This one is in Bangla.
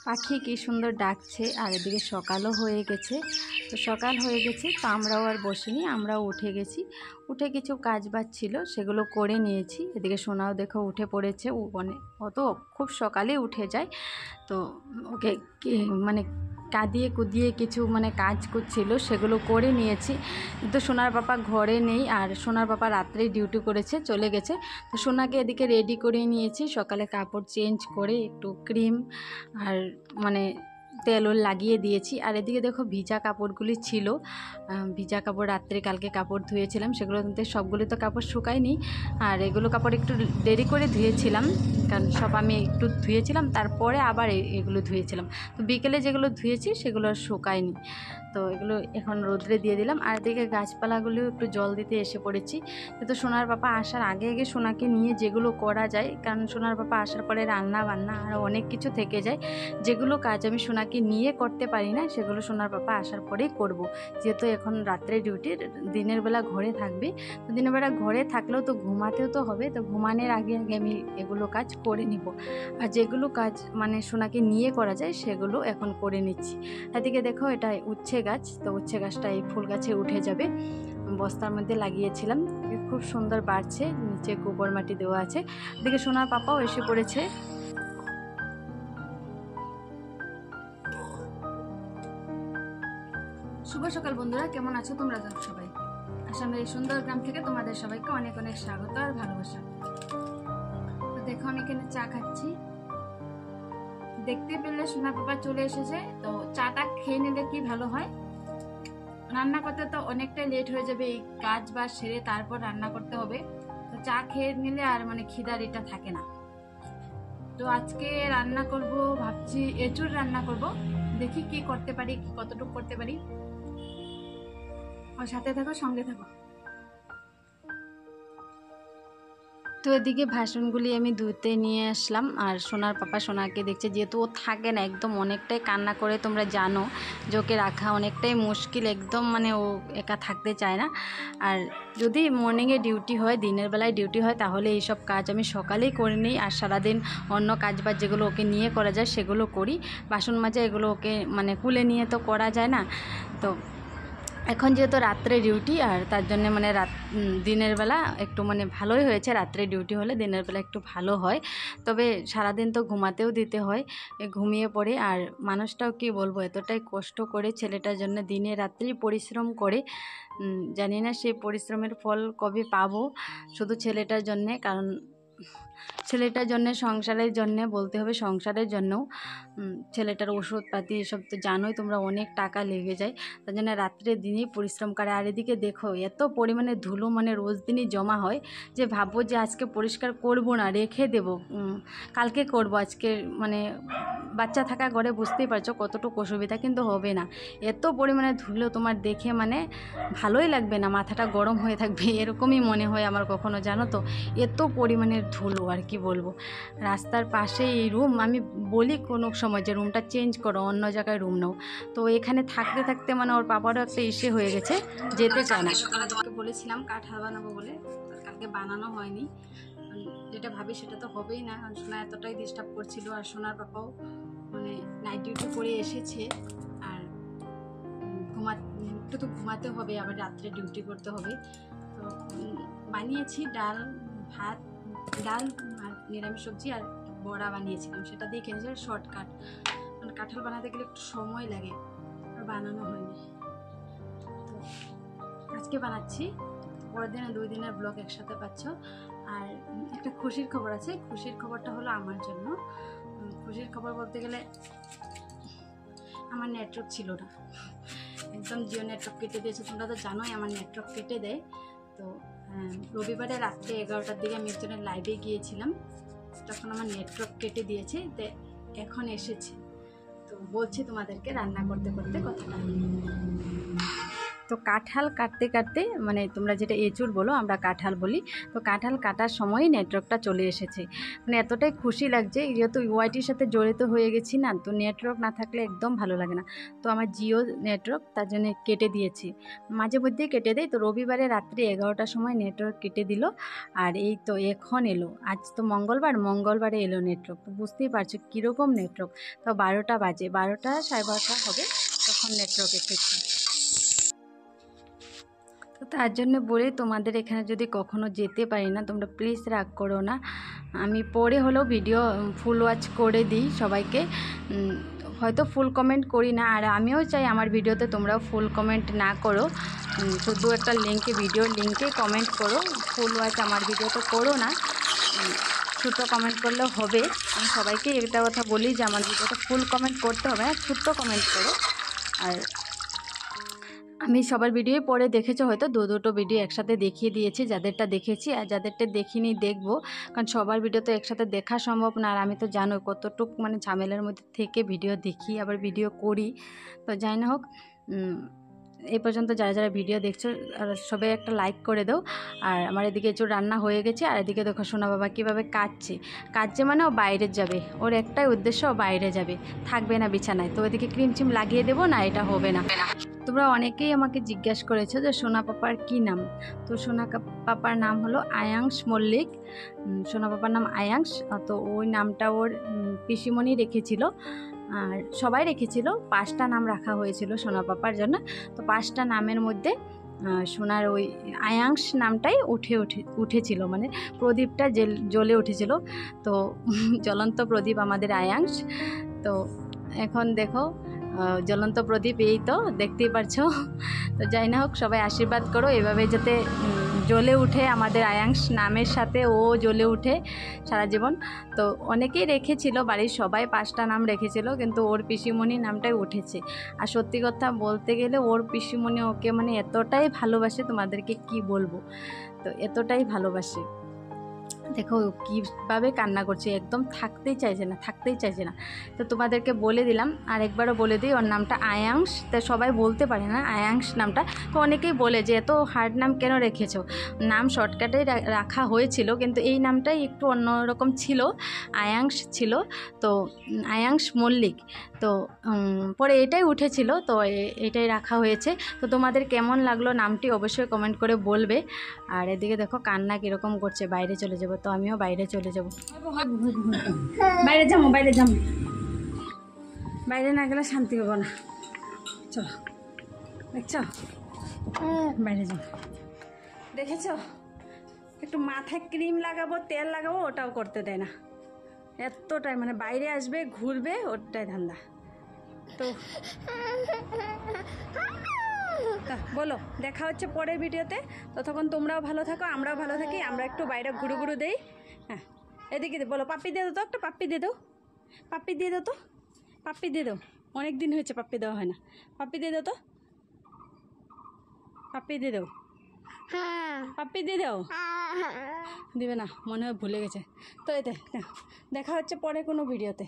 পাখি কি সুন্দর ডাকছে। আর এদিকে সকালও হয়ে গেছে। তো সকাল হয়ে গেছে, তো আমরাও আর বসিনি, আমরাও উঠে গেছি। উঠে কিছু কাজ বাজ ছিল সেগুলো করে নিয়েছি। এদিকে সোনাও দেখো উঠে পড়েছে, ও তো খুব সকালে উঠে যায়। তো ওকে মানে কাঁদিয়ে কুদিয়ে কিছু কাজ করছিল, সেগুলো করে নিয়েছি। তো সোনার পাপা ঘরে নেই, আর সোনার পাপা রাত্রেই ডিউটি করেছে, চলে গেছে। তো সোনাকে এদিকে রেডি করে নিয়েছি, সকালে কাপড় চেঞ্জ করে একটু ক্রিম আর তেল লাগিয়ে দিয়েছি। আর এদিকে দেখো ভিজা কাপড়গুলি ছিল, ভিজা কাপড় রাত্রে কালকে কাপড় ধুয়েছিলাম, সেগুলো সবগুলি তো কাপড় শুকায়নি। আর এগুলো কাপড় একটু দেরি করে ধুয়েছিলাম, কারণ সব আমি একটু ধুয়েছিলাম, তারপরে আবার এগুলো ধুয়েছিলাম। তো বিকেলে যেগুলো ধুয়েছি সেগুলো আর শুকায়নি। তো এগুলো এখন রোদ্রে দিয়ে দিলাম। আর এদিকে গাছপালাগুলিও একটু জল দিতে এসে পড়েছি। কিন্তু সোনার পাপা আসার আগে আগে সোনাকে নিয়ে যেগুলো করা যায়, কারণ সোনার পাপা আসার পরে রান্না বান্না আর অনেক কিছু থেকে যায়, যেগুলো কাজ আমি সোনাকে নিয়ে করতে পারি না, সেগুলো সোনার পাপা আসার পরেই করব। যেহেতু এখন রাত্রে ডিউটির, দিনের বেলা ঘরে থাকবে। তো দিনের বেলা ঘরে থাকলেও তো ঘুমাতেও তো হবে, তো ঘুমানোর আগে আগে আমি এগুলো কাজ করে নিব। আর যেগুলো কাজ সোনাকে নিয়ে করা যায় সেগুলো এখন করে নিচ্ছি। এদিকে দেখো এটা উচ্ছে গাছ, তো উচ্ছে গাছটা এই ফুল গাছে উঠে যাবে। বস্তার মধ্যে লাগিয়েছিলাম, খুব সুন্দর বাড়ছে, নিচে গোবর মাটি দেওয়া আছে। এদিকে সোনার পাপাও এসে পড়েছে। শুভ সকাল বন্ধুরা, কেমন আছো তোমরা সবাই? আসামের এই সুন্দর গ্রাম থেকে তোমাদের সবাইকে অনেক অনেক স্বাগত আর ভালোবাসা। তো দেখো আমি এখানে চা খাচ্ছি। দেখতে পেলে সোনার পাপা চলে এসেছে, তো চাটা খেয়ে নিলে কি ভালো হয়। রান্না করতে তো অনেকটাই লেট হয়ে যাবে, এই কাজ বাজ সেরে তারপর রান্না করতে হবে। তো চা খেয়ে নিলে আর খিদার এটা থাকে না। তো আজকে রান্না করব, ভাবছি এঁচুড় রান্না করব। দেখি কি করতে পারি, কতটুকু করতে পারি। আর সাথে থাকো, সঙ্গে থাকো। তো এদিকে ভাসনগুলি আমি ধুতে নিয়ে আসলাম, আর সোনার পাপা সোনাকে দেখছে, যেহেতু ও থাকে না, একদম অনেকটাই কান্না করে, তোমরা জানো যে ওকে রাখা অনেকটাই মুশকিল, একদম ও একা থাকতে চায় না। আর যদি মর্নিংয়ে ডিউটি হয়, দিনের বেলায় ডিউটি হয়, তাহলে এইসব কাজ আমি সকালেই করে নিই। আর সারাদিন অন্য কাজ বাজ যেগুলো ওকে নিয়ে করা যায় সেগুলো করি। বাসন মাজা এগুলো ওকে কুলে নিয়ে তো করা যায় না। তো এখন যেহেতু রাত্রে ডিউটি, আর তার জন্য দিনের বেলা একটু ভালোই হয়েছে। রাত্রে ডিউটি হলে দিনের বেলা একটু ভালো হয়, তবে সারাদিন তো ঘুমাতেও দিতে হয়, ঘুমিয়ে পড়ে। আর মানুষটাও কি বলবো, এতটাই কষ্ট করে ছেলেটার জন্য দিনে রাত্রি পরিশ্রম করে, জানি না সেই পরিশ্রমের ফল কবে পাবো, শুধু ছেলেটার জন্যে। কারণ ছেলেটার জন্য, সংসারের জন্য বলতে হবে, সংসারের জন্যও ছেলেটার ওষুধপাতি এসব তো জানোই তোমরা, অনেক টাকা লেগে যায়। তার জন্য রাত্রে দিনেই পরিশ্রম করে। আর এদিকে দেখো এত পরিমাণে ধুলো রোজ দিনই জমা হয়, যে ভাববো যে আজকে পরিষ্কার করব না, রেখে দেব, কালকে করব। আজকে বাচ্চা থাকা ঘরে বুঝতেই পারছো কতটুকু অসুবিধা, কিন্তু হবে না। এত পরিমাণে ধুলো তোমার দেখে ভালোই লাগবে না, মাথাটা গরম হয়ে থাকবে, এরকমই মনে হয় আমার কখনো, জানো তো, এত পরিমাণের ধুলো। আর কি বলবো, রাস্তার পাশে এই রুম, আমি বলি কোনো সময় যে রুমটা চেঞ্জ করো, অন্য জায়গায় রুম নাও। তো এখানে থাকতে থাকতে ওর বাবারও একটা ইসে হয়ে গেছে, যেতে চায় না। সকালে তোমাকে বলেছিলাম কাঁঠাল বানাবো বলে, কালকে বানানো হয়নি। যেটা ভাবি সেটা তো হবেই না, কারণ সোনা এতটাই ডিস্টার্ব করছিল। আর সোনার পাপাও নাইট ডিউটি করে এসেছে, আর একটু তো ঘুমাতে হবে, আবার রাত্রে ডিউটি করতে হবে। তো বানিয়েছি ডাল ভাত, ডাল আর নিরামিষ সবজি, আর বড়া বানিয়েছিলাম, সেটা দিয়ে খেয়েছি। শর্টকাট, কাঁঠাল বানাতে গেলে একটু সময় লাগে, আর বানানো হয়নি। তো আজকে বানাচ্ছি, পরের দিনে 2 দিনের ব্লগ একসাথে পাচ্ছ। আর একটা খুশির খবর আছে, খুশির খবরটা হলো আমার জন্য। খুশির খবর বলতে গেলে, আমার নেটওয়ার্ক ছিল না, একদম জিও নেটওয়ার্ক কেটে দিয়েছে। তোমরা তো জানোই আমার নেটওয়ার্ক কেটে দেয়। তো রবিবারে রাত্রে 11টার দিকে আমি একজনের লাইভে গিয়েছিলাম, তখন আমার নেটওয়ার্ক কেটে দিয়েছে। তো এখন এসেছে, তো বলছি তোমাদেরকে রান্না করতে করতে কথাটা। তো তো কাঁঠাল কাটতে কাটতে মানে তোমরা যেটা এঁচুড় বলো, আমরা কাঁঠাল বলি, তো কাঁঠাল কাটার সময়ই নেটওয়ার্কটা চলে এসেছে। মানে এতটাই খুশি লাগছে, যেহেতু ওয়াইটির সাথে জড়িত হয়ে গেছি না, তো নেটওয়ার্ক না থাকলে একদম ভালো লাগে না। তো আমার জিও নেটওয়ার্ক, তার জন্য কেটে দিয়েছি, মাঝে মধ্যেই কেটে দেয়। তো রবিবারে রাত্রি 11টার সময় নেটওয়ার্ক কেটে দিল, আর এই তো এখন এলো। আজ তো মঙ্গলবারে এলো নেটওয়ার্ক। তো বুঝতেই পারছো কীরকম নেটওয়ার্ক। তো 12টা বাজে, 12টা 12:30 হবে তখন নেটওয়ার্ক এসেছে। তো তার জন্য বলে তোমাদের এখানে যদি কখনো যেতে পারি না, তোমরা প্লিজ রাগ করো না। আমি পরে হলেও ভিডিও ফুল ওয়াচ করে দিই সবাইকে, হয়তো ফুল কমেন্ট করি না। আর আমিও চাই আমার ভিডিওতে তোমরাও ফুল কমেন্ট না করো, শুধু একটা ভিডিওর লিঙ্কে কমেন্ট করো, ফুল ওয়াচ আমার ভিডিওতে করো না। ছোট্ট কমেন্ট করলেও হবে। আমি সবাইকে একটা কথা বলি যে আমার ভিডিওতে ফুল কমেন্ট করতে হবে না, ছোট্ট কমেন্ট করো। আর আমি সবার ভিডিও পরে দেখেছো, হয়তো দুটো ভিডিও একসাথে দেখিয়ে দিয়েছি, যাদেরটা দেখেছি, আর যাদেরটা দেখিনি দেখবো, কারণ সবার ভিডিও তো একসাথে দেখা সম্ভব না। আর আমি তো জানো কতটুক মানে ঝামেলার মধ্যে থেকে ভিডিও দেখি, আবার ভিডিও করি। তো যাই না হোক, এই পর্যন্ত যারা যারা ভিডিও দেখছো সবাই একটা লাইক করে দাও। আর আমার এদিকে একটু রান্না হয়ে গেছে, আর এদিকে দেখো সোনা বাবা কীভাবে কাটছে মানে ও বাইরে যাবে, ওর একটাই উদ্দেশ্য, ও বাইরে যাবে, থাকবে না বিছানায়। তো ওইদিকে ক্রিম চিম লাগিয়ে দেবো না, এটা হবে না। তোমরা অনেকেই আমাকে জিজ্ঞাসা করেছো যে সোনা পাপার কী নাম। তো সোনা পাপার নাম হলো আয়াংশ মল্লিক। সোনা পাপার নাম আয়াংশ। তো ওই নামটা ওর পিসিমণি রেখেছিল, আর সবাই রেখেছিল। 5টা নাম রাখা হয়েছিল সোনা পাপার জন্য। তো 5টা নামের মধ্যে সোনার ওই আয়াংশ নামটাই উঠেছিল, মানে প্রদীপটা জ্বলে উঠেছিল। তো জ্বলন্ত প্রদীপ আমাদের আয়াংশ। তো এখন দেখো জ্বলন্ত প্রদীপ, এই তো দেখতেই পারছো। তো যাই না হোক, সবাই আশীর্বাদ করো এভাবে যাতে জ্বলে উঠে আমাদের আয়াংশ নামের সাথে ও জ্বলে উঠে সারা জীবন। তো অনেকেই রেখেছিল, বাড়ির সবাই 5টা নাম রেখেছিল, কিন্তু ওর পিসিমণি নামটাই উঠেছে। আর সত্যি কথা বলতে গেলে ওর পিসিমণি ওকে মানে এতটাই ভালোবাসে, তোমাদেরকে কি বলবো, তো এতটাই ভালোবাসে। দেখো কীভাবে কান্না করছে, একদম থাকতেই চাইছে না। তো তোমাদেরকে বলে দিলাম, আর একবারও বলে দিই, ওর নামটা আয়াংশ। তা সবাই বলতে পারে না আয়াংশ নামটা, তো অনেকেই বলে যে এত হার্ড নাম কেন রেখেছো। নাম শর্টকাটেই রাখা হয়েছিল, কিন্তু এই নামটাই একটু অন্যরকম ছিল, আয়াংশ ছিল। তো আয়াংশ মল্লিক। তো পরে এটাই উঠেছিল, তো এটাই রাখা হয়েছে। তো তোমাদের কেমন লাগলো নামটি অবশ্যই কমেন্ট করে বলবে। আর এদিকে দেখো কান্না কীরকম করছে, বাইরে চলে যাবো। তো আমিও বাইরে চলে যাব, বাইরে না গেলে শান্তি হবো না। চলো, দেখছো বাইরে যাবো, দেখেছ একটু মাথায় ক্রিম লাগাবো, তেল লাগাবো, ওটাও করতে দেয় না। এতটাই মানে বাইরে আসবে, ঘুরবে, ওটাই ধান্দা। তো বলো, দেখা হচ্ছে পরের ভিডিওতে। ততক্ষণ তোমরাও ভালো থাকো, আমরাও ভালো থাকি। আমরা একটু বাইরে ঘুরু দেই। হ্যাঁ, এদিকে বলো, পাপ্পি দিয়ে দাও তো, একটা পাপ্পি দিয়ে দাও, পাপ্পি দিয়ে দাও তো, পাপ্পি দিয়ে দাও। অনেক দিন হয়েছে পাপ্পি দেওয়া হয় না, পাপ্পি দিয়ে দাও তো, পাপ্পি দিয়ে দাও, পাপ্পি দিয়ে দাও। দিবে না, মনে হয় ভুলে গেছে। তো এতে দেখা হচ্ছে পরে কোনো ভিডিওতে।